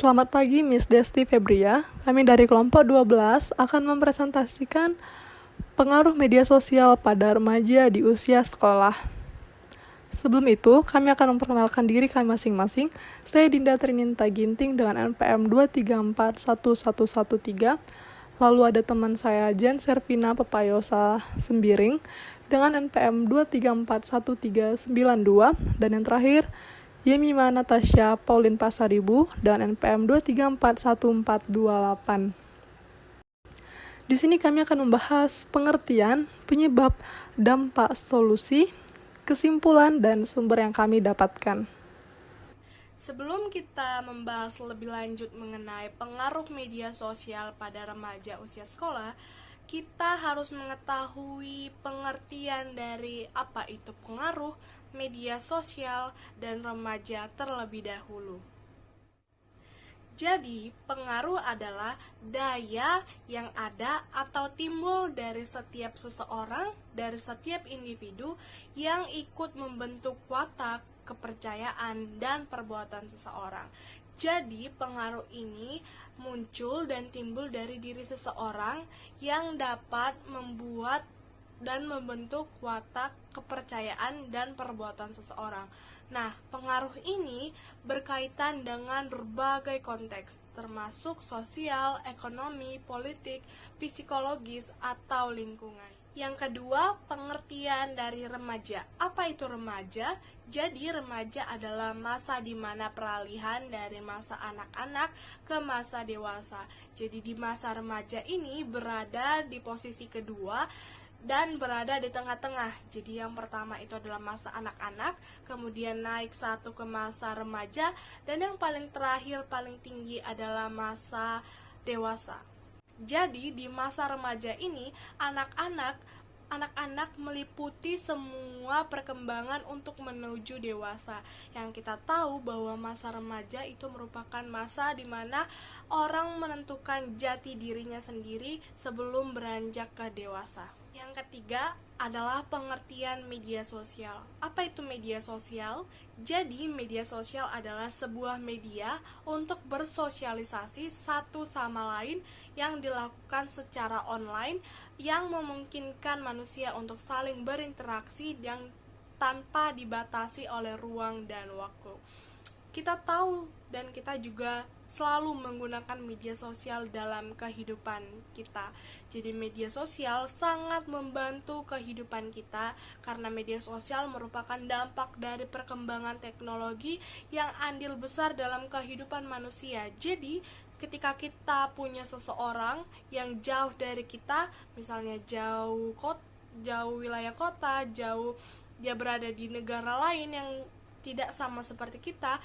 Selamat pagi, Miss Desti Febria. Kami dari kelompok 12 akan mempresentasikan pengaruh media sosial pada remaja di usia sekolah. Sebelum itu, kami akan memperkenalkan diri kami masing-masing. Saya Dinda Trininta Ginting dengan NPM 2341113. Lalu ada teman saya Jan Servina Pepayosa Sembiring dengan NPM 2341392. Dan yang terakhir, Yemima Natasha Pauline Pasaribu dan NPM 2341428. Di sini kami akan membahas pengertian, penyebab, dampak, solusi, kesimpulan, dan sumber yang kami dapatkan. Sebelum kita membahas lebih lanjut mengenai pengaruh media sosial pada remaja usia sekolah, kita harus mengetahui pengertian dari apa itu pengaruh media sosial dan remaja terlebih dahulu. Jadi, pengaruh adalah daya yang ada atau timbul dari setiap seseorang, dari setiap individu yang ikut membentuk watak, kepercayaan, dan perbuatan seseorang. Jadi, pengaruh ini muncul dan timbul dari diri seseorang yang dapat membuat dan membentuk watak, kepercayaan, dan perbuatan seseorang. Nah, pengaruh ini berkaitan dengan berbagai konteks, termasuk sosial, ekonomi, politik, psikologis, atau lingkungan. Yang kedua, pengertian dari remaja. Apa itu remaja? Jadi, remaja adalah masa di mana peralihan dari masa anak-anak ke masa dewasa. Jadi, di masa remaja ini berada di posisi kedua dan berada di tengah-tengah. Jadi yang pertama itu adalah masa anak-anak, kemudian naik satu ke masa remaja, dan yang paling terakhir, paling tinggi adalah masa dewasa. Jadi di masa remaja ini, anak-anak meliputi semua perkembangan untuk menuju dewasa. Yang kita tahu bahwa masa remaja itu merupakan masa di mana orang menentukan jati dirinya sendiri sebelum beranjak ke dewasa. Yang ketiga adalah pengertian media sosial. Apa itu media sosial? Jadi, media sosial adalah sebuah media untuk bersosialisasi satu sama lain yang dilakukan secara online, yang memungkinkan manusia untuk saling berinteraksi yang tanpa dibatasi oleh ruang dan waktu. Kita tahu dan kita juga selalu menggunakan media sosial dalam kehidupan kita. Jadi media sosial sangat membantu kehidupan kita karena media sosial merupakan dampak dari perkembangan teknologi yang andil besar dalam kehidupan manusia. Jadi ketika kita punya seseorang yang jauh dari kita, misalnya jauh wilayah kota, jauh dia berada di negara lain yang tidak sama seperti kita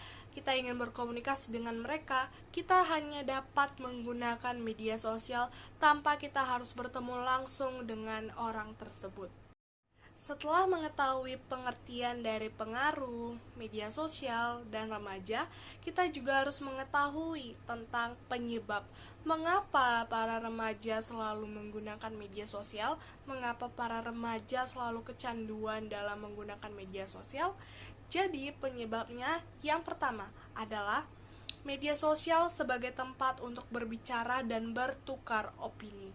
ingin berkomunikasi dengan mereka, kita hanya dapat menggunakan media sosial tanpa kita harus bertemu langsung dengan orang tersebut. Setelah mengetahui pengertian dari pengaruh media sosial dan remaja, kita juga harus mengetahui tentang penyebab. Mengapa para remaja selalu menggunakan media sosial? Mengapa para remaja selalu kecanduan dalam menggunakan media sosial? Jadi penyebabnya yang pertama adalah media sosial sebagai tempat untuk berbicara dan bertukar opini.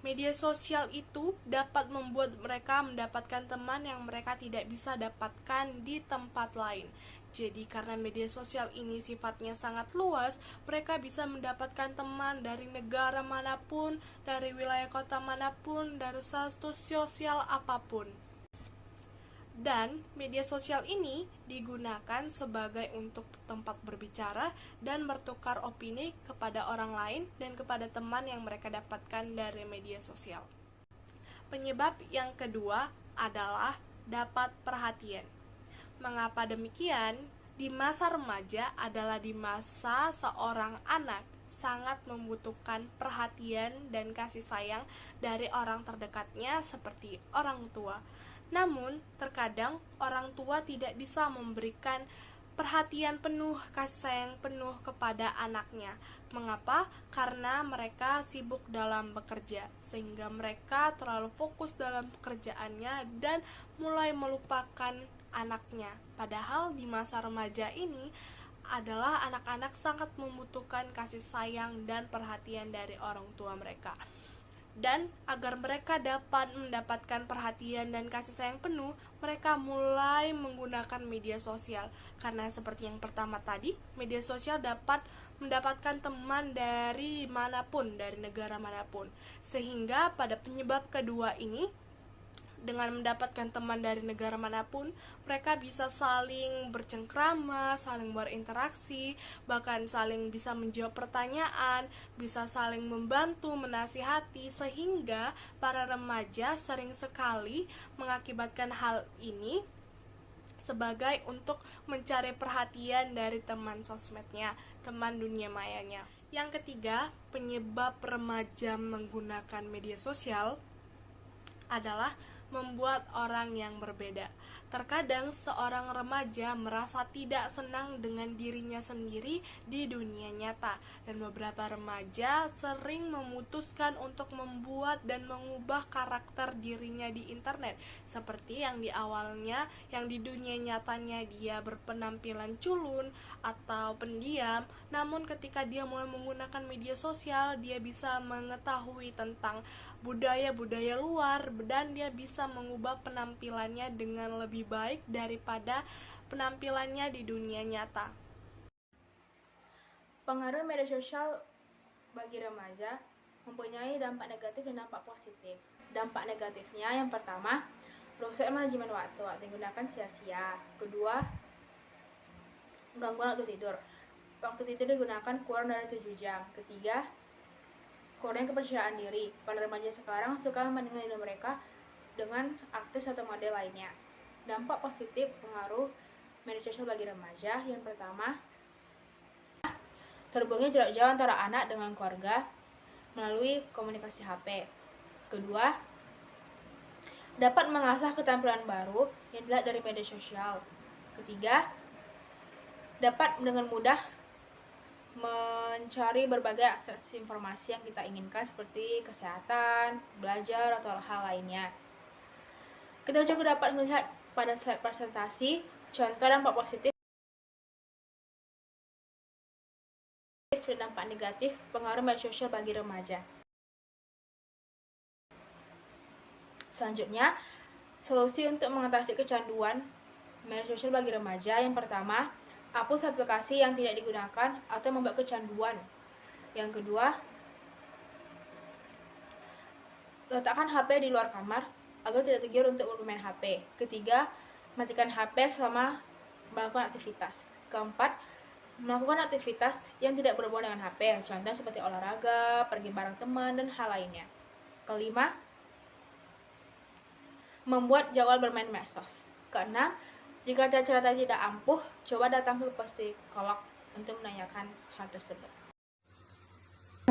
Media sosial itu dapat membuat mereka mendapatkan teman yang mereka tidak bisa dapatkan di tempat lain. Jadi karena media sosial ini sifatnya sangat luas, mereka bisa mendapatkan teman dari negara manapun, dari wilayah kota manapun, dari status sosial apapun. Dan media sosial ini digunakan sebagai untuk tempat berbicara dan bertukar opini kepada orang lain dan kepada teman yang mereka dapatkan dari media sosial. Penyebab yang kedua adalah dapat perhatian. Mengapa demikian? Di masa remaja adalah di masa seorang anak sangat membutuhkan perhatian dan kasih sayang dari orang terdekatnya seperti orang tua. Namun, terkadang orang tua tidak bisa memberikan perhatian penuh, kasih sayang penuh kepada anaknya. Mengapa? Karena mereka sibuk dalam bekerja, sehingga mereka terlalu fokus dalam pekerjaannya dan mulai melupakan anaknya. Padahal di masa remaja ini, adalah anak-anak sangat membutuhkan kasih sayang dan perhatian dari orang tua mereka. Dan agar mereka dapat mendapatkan perhatian dan kasih sayang penuh, mereka mulai menggunakan media sosial. Karena seperti yang pertama tadi, media sosial dapat mendapatkan teman dari manapun, dari negara manapun. Sehingga pada penyebab kedua ini, dengan mendapatkan teman dari negara manapun, mereka bisa saling bercengkrama, saling berinteraksi, bahkan saling bisa menjawab pertanyaan, bisa saling membantu, menasihati, sehingga para remaja sering sekali mengakibatkan hal ini sebagai untuk mencari perhatian dari teman sosmednya, teman dunia mayanya. Yang ketiga, penyebab remaja menggunakan media sosial adalah membuat orang yang berbeda. Terkadang seorang remaja merasa tidak senang dengan dirinya sendiri di dunia nyata, dan beberapa remaja sering memutuskan untuk membuat dan mengubah karakter dirinya di internet, seperti yang di awalnya, yang di dunia nyatanya dia berpenampilan culun atau pendiam, namun ketika dia mulai menggunakan media sosial, dia bisa mengetahui tentang budaya-budaya luar, dan dia bisa mengubah penampilannya dengan lebih baik daripada penampilannya di dunia nyata. Pengaruh media sosial bagi remaja mempunyai dampak negatif dan dampak positif. Dampak negatifnya yang pertama, rusak manajemen waktu digunakan sia-sia. Kedua, gangguan waktu tidur. Waktu tidur digunakan kurang dari 7 jam. Ketiga, kurang kepercayaan diri. Para remaja sekarang suka membandingkan diri mereka dengan artis atau model lainnya. Dampak positif pengaruh media sosial bagi remaja yang pertama, terhubungnya jarak jauh antara anak dengan keluarga melalui komunikasi HP. Kedua, dapat mengasah keterampilan baru yang dilihat dari media sosial. Ketiga, dapat dengan mudah mencari berbagai akses informasi yang kita inginkan seperti kesehatan, belajar, atau hal lainnya. Kita juga dapat melihat pada slide presentasi contoh dampak positif dan dampak negatif pengaruh media sosial bagi remaja. Selanjutnya, solusi untuk mengatasi kecanduan media sosial bagi remaja yang pertama, hapus aplikasi yang tidak digunakan atau membuat kecanduan. Yang kedua, letakkan HP di luar kamar agar tidak tergiur untuk bermain HP. Ketiga, matikan HP selama melakukan aktivitas. Keempat, melakukan aktivitas yang tidak berhubungan dengan HP, contoh seperti olahraga, pergi bareng teman, dan hal lainnya. Kelima, membuat jadwal bermain medsos. Keenam, jika cerita tidak ampuh, coba datang ke psikolog untuk menanyakan hal tersebut.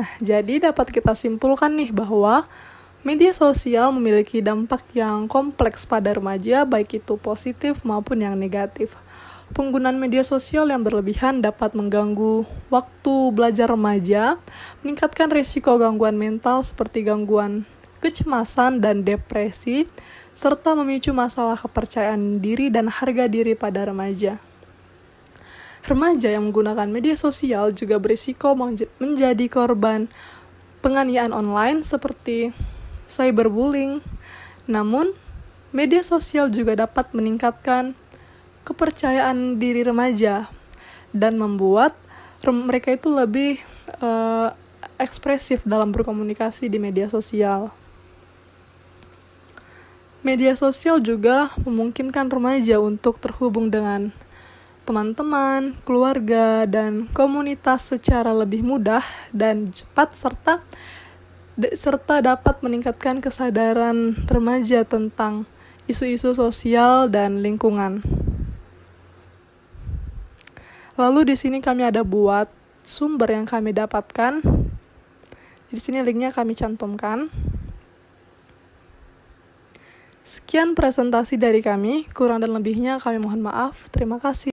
Nah, jadi dapat kita simpulkan nih bahwa media sosial memiliki dampak yang kompleks pada remaja, baik itu positif maupun yang negatif. Penggunaan media sosial yang berlebihan dapat mengganggu waktu belajar remaja, meningkatkan risiko gangguan mental seperti gangguan kecemasan dan depresi, serta memicu masalah kepercayaan diri dan harga diri pada remaja. Remaja yang menggunakan media sosial juga berisiko menjadi korban penganiayaan online seperti cyberbullying. Namun, media sosial juga dapat meningkatkan kepercayaan diri remaja dan membuat mereka itu lebih ekspresif dalam berkomunikasi di media sosial. Media sosial juga memungkinkan remaja untuk terhubung dengan teman-teman, keluarga, dan komunitas secara lebih mudah dan cepat, serta dapat meningkatkan kesadaran remaja tentang isu-isu sosial dan lingkungan. Lalu di sini kami ada buat sumber yang kami dapatkan. Di sini linknya kami cantumkan. Sekian presentasi dari kami, kurang dan lebihnya kami mohon maaf. Terima kasih.